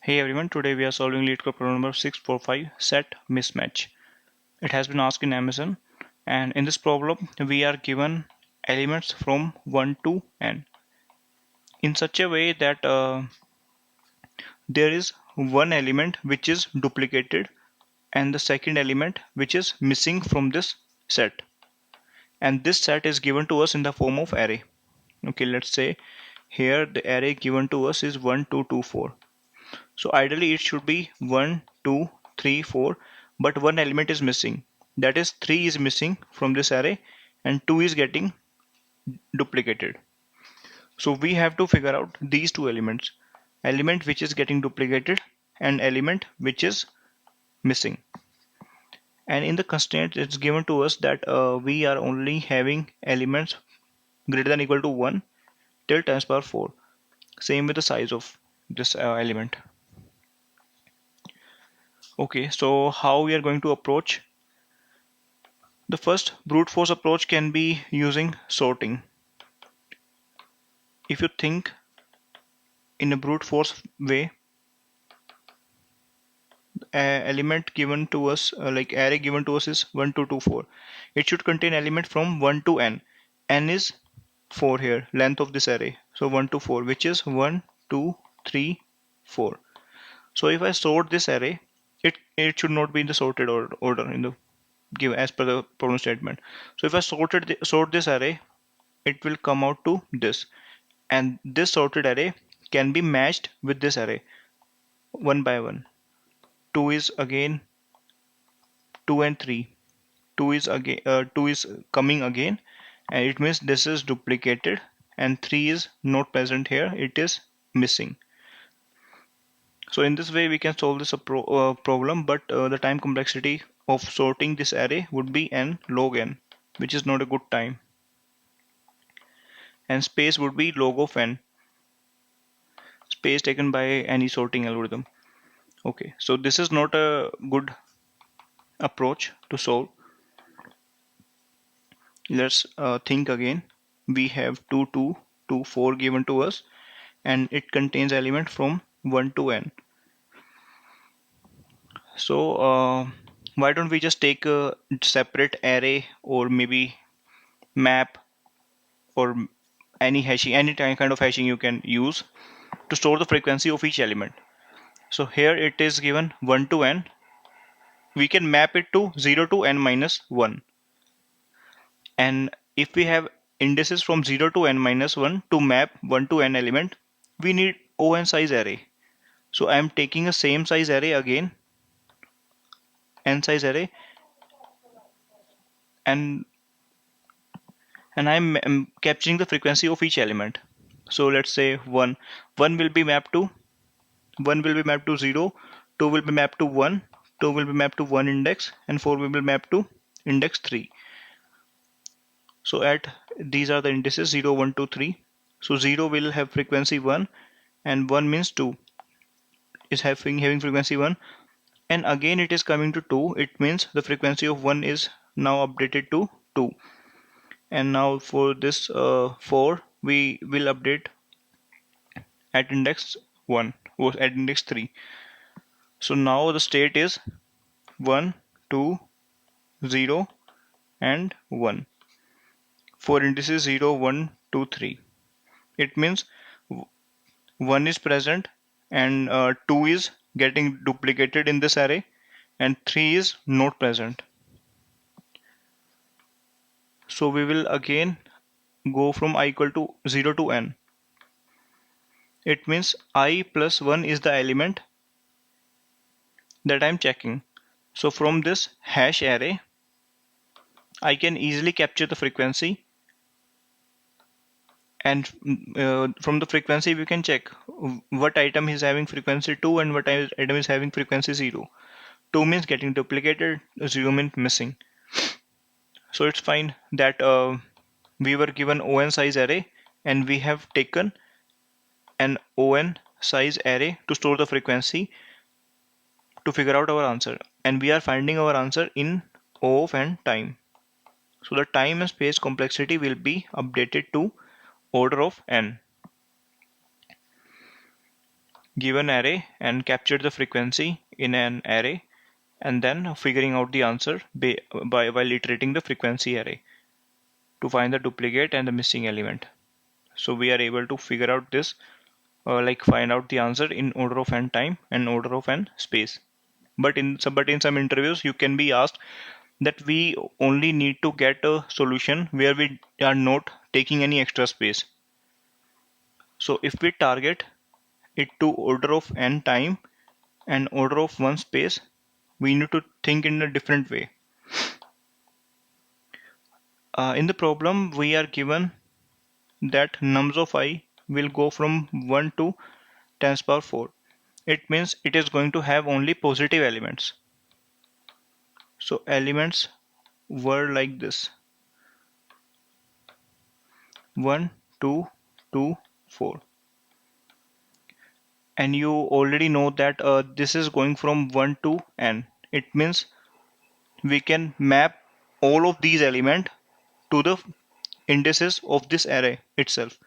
Hey everyone, today we are solving LeetCode problem number 645 set mismatch. It has been asked in Amazon, and in this problem we are given elements from 1 to n in such a way that there is one element which is duplicated and the second element which is missing from this set, and this set is given to us in the form of array. Okay, let's say here the array given to us is 1 2 2 4. So ideally it should be 1, 2, 3, 4, but one element is missing. That is 3 is missing from this array and 2 is getting duplicated. So we have to figure out these two elements. Element which is getting duplicated and element which is missing. And in the constraint it's given to us that we are only having elements greater than or equal to 1 till times power 4. Same with the size of this element. Okay, so how we are going to approach? The first brute force approach can be using sorting. If you think in a brute force way, element given to us, like array given to us is 1 2 2 4. It should contain element from 1 to n. N is 4 here, length of this array. So 1 to 4, which is 1, 2, 3, 4. So if I sort this array, it should not be in the sorted order in the give as per the problem statement. So if I sort this array, it will come out to this. And this sorted array can be matched with this array one by one. 2 is again 2 and 3. 2 is coming again, and it means this is duplicated, and 3 is not present here, it is missing. So in this way we can solve this problem, but the time complexity of sorting this array would be n log n, which is not a good time, and space would be log of n, space taken by any sorting algorithm. Okay, so this is not a good approach to solve. Let's think again. We have 2 2 2 4 given to us, and it contains element from 1 to n. So why don't we just take a separate array, or maybe map, or any kind of hashing you can use to store the frequency of each element. So here it is given 1 to n. We can map it to 0 to n minus 1. And if we have indices from 0 to n minus 1 to map 1 to n element, we need O(n) size array. So I am taking a same size array again, n size array, and I'm capturing the frequency of each element. So let's say 1. 1 will be mapped to 0, 2 will be mapped to 1, 2 will be mapped to 1 index, and 4 will be mapped to index 3. So at these are the indices 0, 1, 2, 3. So 0 will have frequency 1, and 1 means 2 is having frequency 1, and again it is coming to 2. It means the frequency of 1 is now updated to 2. And now for this 4 we will update at index 1 or at index 3. So now the state is 1 2 0 and 1 for indices 0 1 2 3. It means 1 is present, and 2 is getting duplicated in this array, and 3 is not present. So we will again go from I equal to 0 to n. It means I plus 1 is the element that I'm checking. So from this hash array, I can easily capture the frequency, and from the frequency we can check what item is having frequency 2 and what item is having frequency 0. 2 means getting duplicated, 0 means missing. So it's fine that we were given O(n) size array, and we have taken an O(n) size array to store the frequency to figure out our answer, and we are finding our answer in O of n time. So the time and space complexity will be updated to order of n. given array and capture the frequency in an array, and then figuring out the answer while iterating the frequency array to find the duplicate and the missing element. So we are able to figure out this, like find out the answer in order of n time and order of n space. But in some interviews, you can be asked that we only need to get a solution where we are not taking any extra space. So if we target it to order of n time and order of one space, we need to think in a different way. In the problem, we are given that nums of I will go from 1 to 10 power 4. It means it is going to have only positive elements. So elements were like this: 1, 2, 2, 4. And you already know that this is going from 1 to n. It means we can map all of these elements to the indices of this array itself.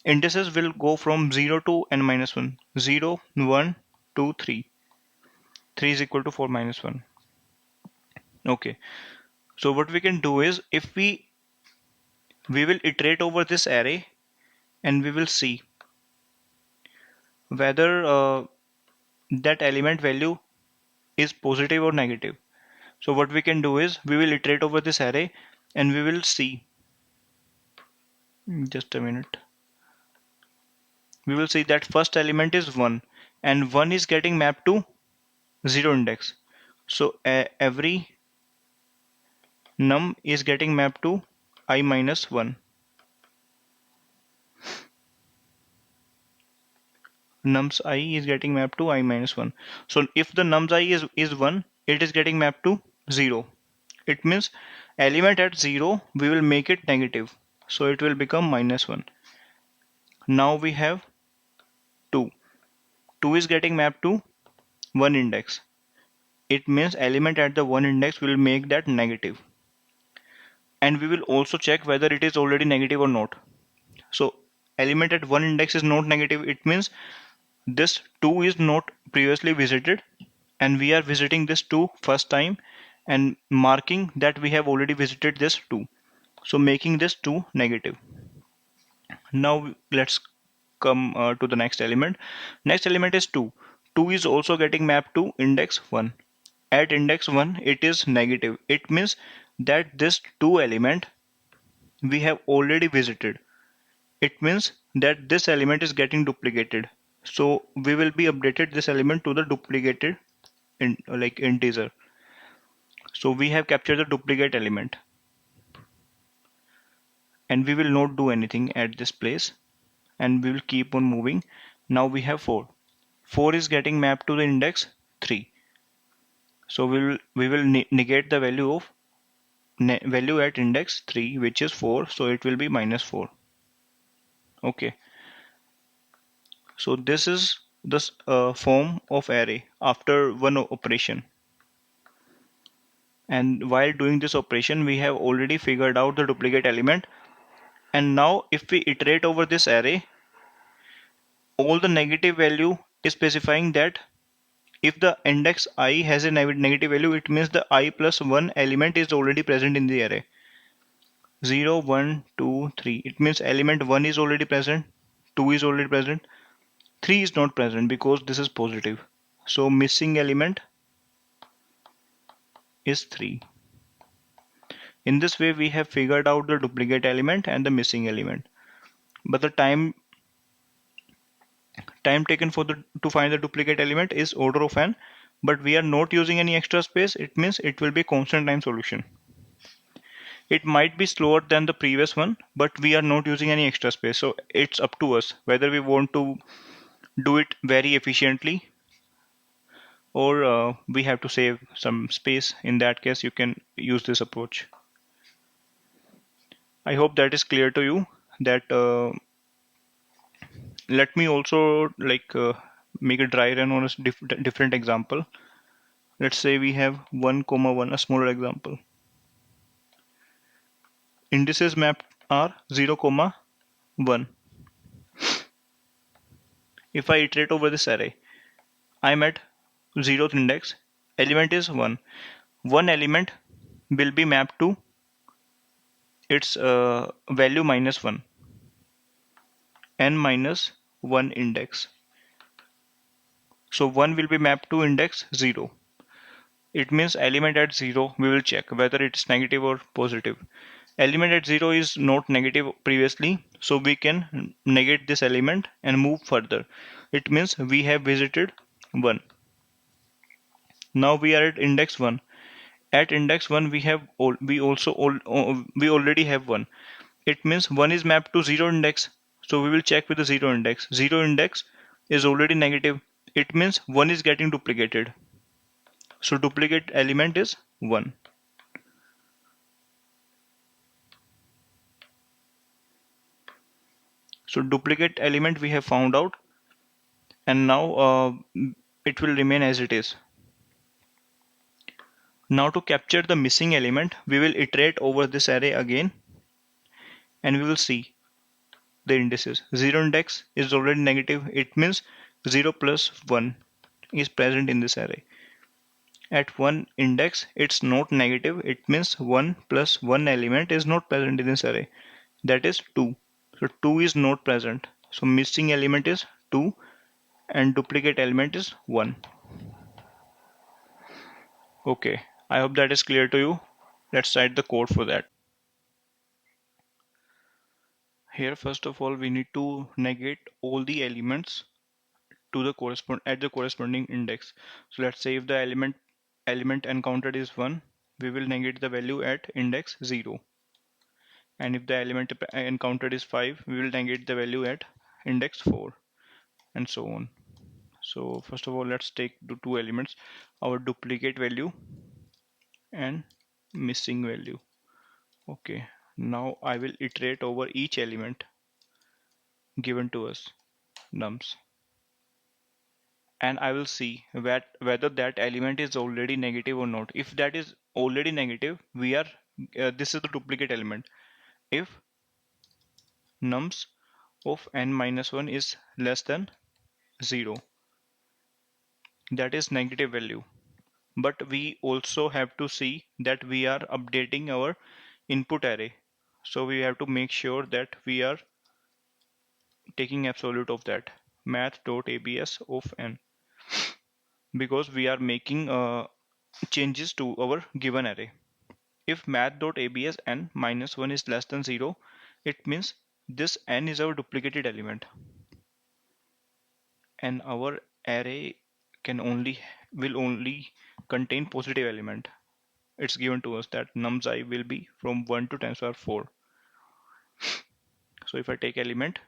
Indices will go from 0 to n minus 1. 0, 1, 2, 3. 3 is equal to 4 minus 1. Okay. So what we can do is, if we will iterate over this array and we will see whether that element value is positive or negative. So what we can do is, we will iterate over this array and we will see. Just a minute. We will see that first element is 1 and 1 is getting mapped to 0 index. So every num is getting mapped to I minus 1. Nums I is getting mapped to I minus 1. So if the nums I is 1, it is getting mapped to 0. It means element at 0, we will make it negative. So it will become minus 1. Now we have 2. 2 is getting mapped to 1 index. It means element at the 1 index will make that negative. And we will also check whether it is already negative or not. So element at 1 index is not negative. It means this 2 is not previously visited, and we are visiting this 2 first time and marking that we have already visited this 2. So making this 2 negative. Now let's come to the next element. Next element is 2. 2 is also getting mapped to index 1. At index 1 it is negative. It means that this 2 element we have already visited. It means that this element is getting duplicated. So we will be updated this element to the duplicated like integer. So we have captured the duplicate element and we will not do anything at this place and we will keep on moving. Now we have 4. 4 is getting mapped to the index 3. So we will negate the value of value at index 3, which is 4. So it will be minus 4. Okay. So this is the form of array after one operation. And while doing this operation, we have already figured out the duplicate element. And now if we iterate over this array, all the negative value is specifying that if the index I has a negative value, it means the I plus 1 element is already present in the array. 0, 1, 2, 3. It means element 1 is already present, 2 is already present, 3 is not present because this is positive. So missing element is 3. In this way, we have figured out the duplicate element and the missing element. But the time taken for to find the duplicate element is order of n, but we are not using any extra space. It means it will be constant time solution. It might be slower than the previous one, but we are not using any extra space. So it's up to us whether we want to do it very efficiently or we have to save some space. In that case, you can use this approach. I hope that is clear to you. That let me also make a dry run on a different example. Let's say we have 1 comma 1, a smaller example. Indices mapped are 0 comma 1. If I iterate over this array, I'm at 0th index, element is 1. One element will be mapped to its value minus 1, n minus 1 index. So 1 will be mapped to index 0. It means element at 0, we will check whether it's negative or positive. Element at 0 is not negative previously, so we can negate this element and move further. It means we have visited 1. Now we are at index 1. At index 1 we already have 1. It means 1 is mapped to 0 index, so we will check with the 0 index. 0 index is already negative. It means 1 is getting duplicated. So duplicate element is 1. So duplicate element we have found out, and now it will remain as it is. Now to capture the missing element, we will iterate over this array again, and we will see the indices. 0 index is already negative. It means 0 plus 1 is present in this array. At 1 index, it's not negative. It means 1 plus 1 element is not present in this array. That is 2. So 2 is not present. So missing element is 2 and duplicate element is 1. Okay, I hope that is clear to you. Let's write the code for that. Here, first of all, we need to negate all the elements to the corresponding index. So let's say if the element encountered is 1, we will negate the value at index 0. And if the element encountered is 5, we will negate the value at index 4, and so on. So first of all, let's take the two elements, our duplicate value and missing value. Okay, now I will iterate over each element given to us, nums, and I will see whether that element is already negative or not. If that is already negative, we are this is the duplicate element. If nums of n minus 1 is less than 0, that is negative value. But we also have to see that we are updating our input array, so we have to make sure that we are taking absolute of that math.abs of n, because we are making changes to our given array. If math.abs n minus 1 is less than 0, it means this n is our duplicated element, and our array can only contain positive element. It's given to us that nums I will be from 1 to 10 power 4. So if I take element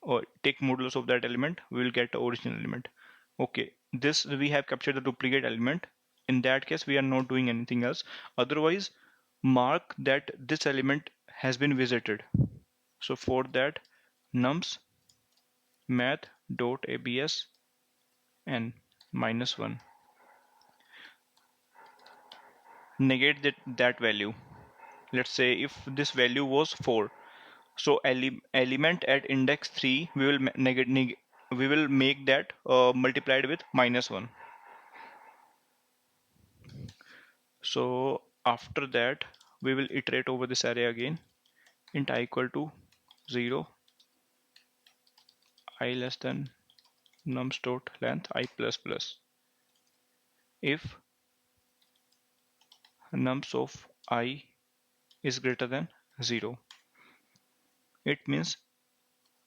or take modulus of that element, we will get the original element. Okay, this we have captured the duplicate element. In that case, we are not doing anything else. Otherwise, mark that this element has been visited. So for that, nums math.abs n minus 1, negate that value. Let's say if this value was 4, so element at index 3 we will we will make that multiplied with minus 1. So after that, we will iterate over this array again. Int I equal to 0, I less than nums dot length I plus plus. If nums of I is greater than 0, it means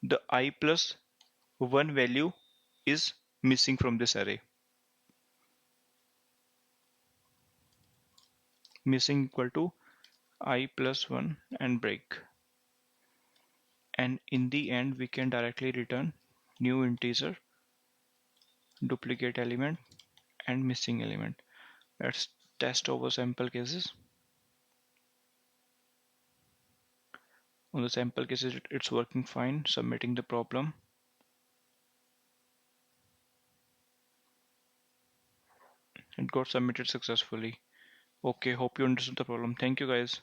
the I plus 1 value is missing from this array. Missing equal to I plus 1 and break. And in the end, we can directly return new integer, duplicate element, and missing element. Let's test over sample cases. On the sample cases, it's working fine. Submitting the problem. It got submitted successfully. Okay, hope you understood the problem. Thank you guys.